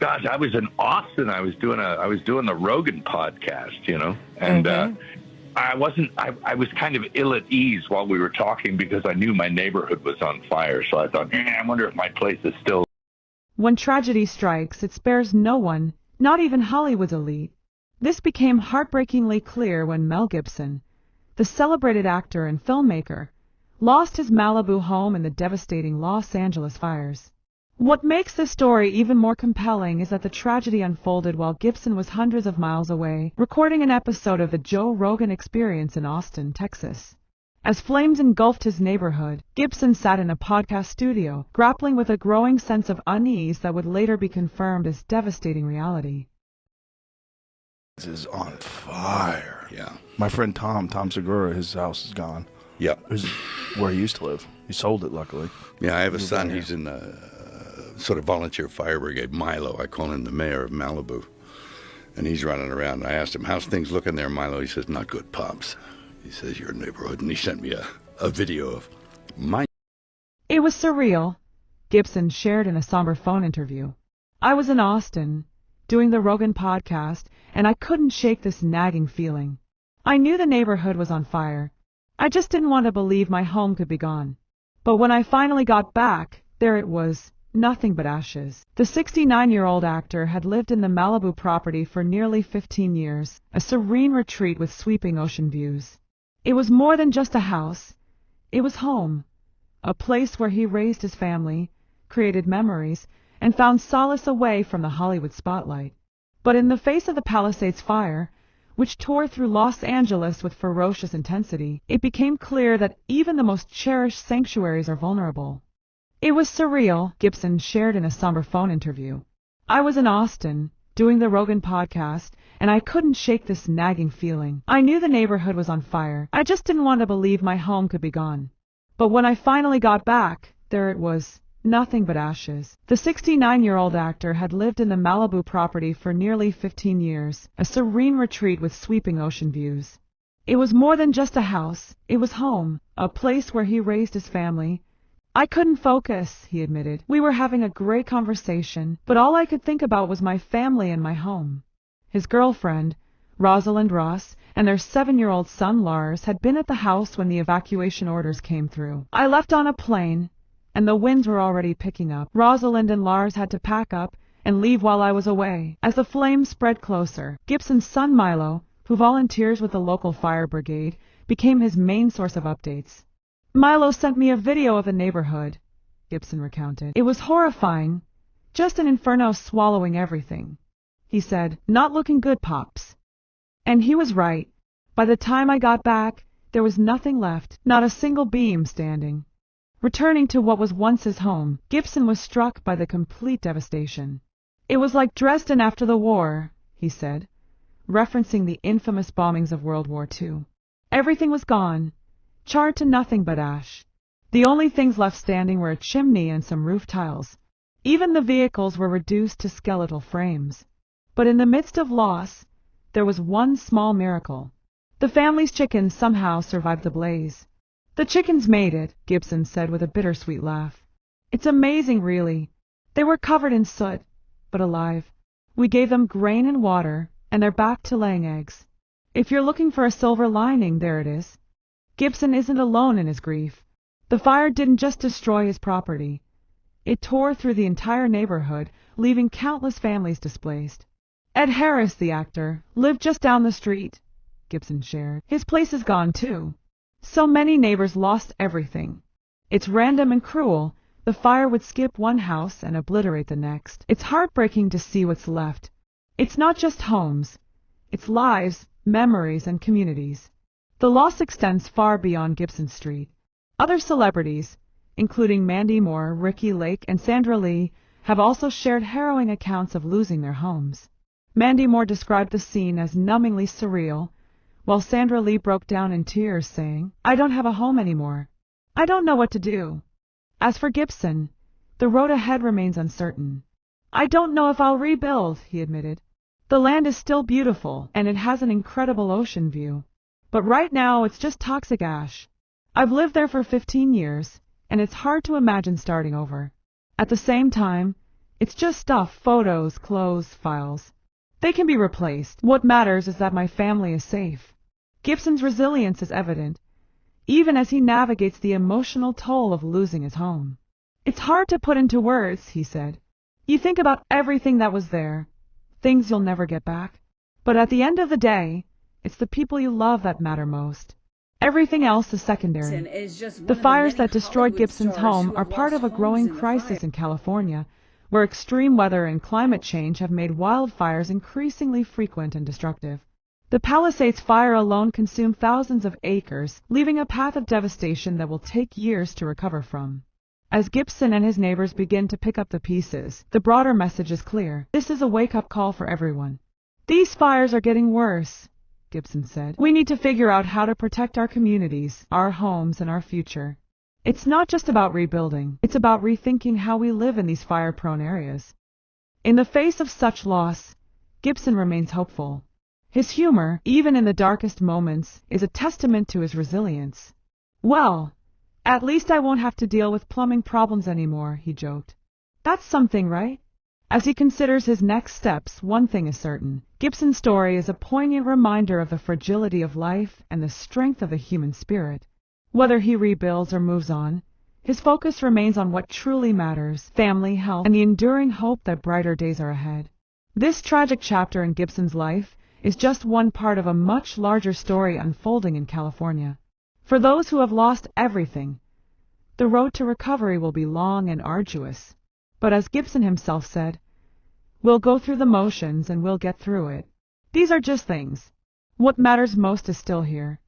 Gosh, I was in Austin. I was doing the Rogan podcast, and I was kind of ill at ease while we were talking because I knew my neighborhood was on fire. So I thought, I wonder if my place is still. When tragedy strikes, it spares no one, not even Hollywood's elite. This became heartbreakingly clear when Mel Gibson, the celebrated actor and filmmaker, lost his Malibu home in the devastating Los Angeles fires. What makes this story even more compelling is that the tragedy unfolded while Gibson was hundreds of miles away, recording an episode of the Joe Rogan Experience in Austin, Texas. As flames engulfed his neighborhood, Gibson sat in a podcast studio, grappling with a growing sense of unease that would later be confirmed as devastating reality. This is on fire. Yeah. My friend Tom Segura, his house is gone. Yeah. This is where he used to live. He sold it, luckily. Yeah, I have a son. He's in the sort of volunteer fire brigade, Milo. I call him the mayor of Malibu. And he's running around. I asked him, how's things looking there, Milo? He says, not good, Pops. He says, your neighborhood. And he sent me a video of my... It was surreal, Gibson shared in a somber phone interview. I was in Austin, doing the Rogan podcast, and I couldn't shake this nagging feeling. I knew the neighborhood was on fire. I just didn't want to believe my home could be gone. But when I finally got back, there it was, nothing but ashes. The 69-year-old actor had lived in the Malibu property for nearly 15 years, a serene retreat with sweeping ocean views. It was more than just a house. It was home, a place where he raised his family, created memories, and found solace away from the Hollywood spotlight. But in the face of the Palisades fire, which tore through Los Angeles with ferocious intensity, it became clear that even the most cherished sanctuaries are vulnerable. It was surreal, Gibson shared in a somber phone interview. I was in Austin, doing the Rogan podcast, and I couldn't shake this nagging feeling. I knew the neighborhood was on fire. I just didn't want to believe my home could be gone. But when I finally got back, there it was, nothing but ashes. The 69-year-old actor had lived in the Malibu property for nearly 15 years, a serene retreat with sweeping ocean views. It was more than just a house. It was home, a place where he raised his family. I couldn't focus, he admitted. We were having a great conversation, but all I could think about was my family and my home. His girlfriend, Rosalind Ross, and their 7-year-old son Lars had been at the house when the evacuation orders came through. I left on a plane, and the winds were already picking up. Rosalind and Lars had to pack up and leave while I was away. As the flames spread closer, Gibson's son Milo, who volunteers with the local fire brigade, became his main source of updates. Milo sent me a video of the neighborhood, Gibson recounted. It was horrifying, just an inferno swallowing everything. He said, not looking good, Pops. And he was right. By the time I got back, there was nothing left, not a single beam standing. Returning to what was once his home, Gibson was struck by the complete devastation. It was like Dresden after the war, he said, referencing the infamous bombings of World War II. Everything was gone, charred to nothing but ash. The only things left standing were a chimney and some roof tiles. Even the vehicles were reduced to skeletal frames. But in the midst of loss, there was one small miracle. The family's chickens somehow survived the blaze. The chickens made it, Gibson said with a bittersweet laugh. It's amazing, really. They were covered in soot, but alive. We gave them grain and water, and they're back to laying eggs. If you're looking for a silver lining, there it is. Gibson isn't alone in his grief. The fire didn't just destroy his property. It tore through the entire neighborhood, leaving countless families displaced. Ed Harris, the actor, lived just down the street, Gibson shared. His place is gone, too. So many neighbors lost everything. It's random and cruel. The fire would skip one house and obliterate the next. It's heartbreaking to see what's left. It's not just homes. It's lives, memories, and communities. The loss extends far beyond Gibson Street. Other celebrities, including Mandy Moore, Ricky Lake, and Sandra Lee, have also shared harrowing accounts of losing their homes. Mandy Moore described the scene as numbingly surreal, while Sandra Lee broke down in tears, saying, I don't have a home anymore. I don't know what to do. As for Gibson, the road ahead remains uncertain. I don't know if I'll rebuild, he admitted. The land is still beautiful, and it has an incredible ocean view. But right now, it's just toxic ash. I've lived there for 15 years, and it's hard to imagine starting over. At the same time, It's just stuff, photos, clothes, files. They can be replaced. What matters is that my family is safe. Gibson's resilience is evident, even as he navigates the emotional toll of losing his home. It's hard to put into words, he said. You think about everything that was there, things you'll never get back. But at the end of the day, it's the people you love that matter most. Everything else is secondary. The fires that destroyed Gibson's home are part of a growing crisis in California, where extreme weather and climate change have made wildfires increasingly frequent and destructive. The Palisades fire alone consumed thousands of acres, leaving a path of devastation that will take years to recover from. As Gibson and his neighbors begin to pick up the pieces, the broader message is clear. This is a wake-up call for everyone. These fires are getting worse, Gibson said. We need to figure out how to protect our communities, our homes, and our future. It's not just about rebuilding, it's about rethinking how we live in these fire-prone areas. In the face of such loss, Gibson remains hopeful. His humor, even in the darkest moments, is a testament to his resilience. Well, at least I won't have to deal with plumbing problems anymore, he joked. That's something, right? As he considers his next steps, one thing is certain. Gibson's story is a poignant reminder of the fragility of life and the strength of the human spirit. Whether he rebuilds or moves on, his focus remains on what truly matters: family, health, and the enduring hope that brighter days are ahead. This tragic chapter in Gibson's life is just one part of a much larger story unfolding in California. For those who have lost everything, the road to recovery will be long and arduous. But as Gibson himself said, we'll go through the motions and we'll get through it. These are just things. What matters most is still here.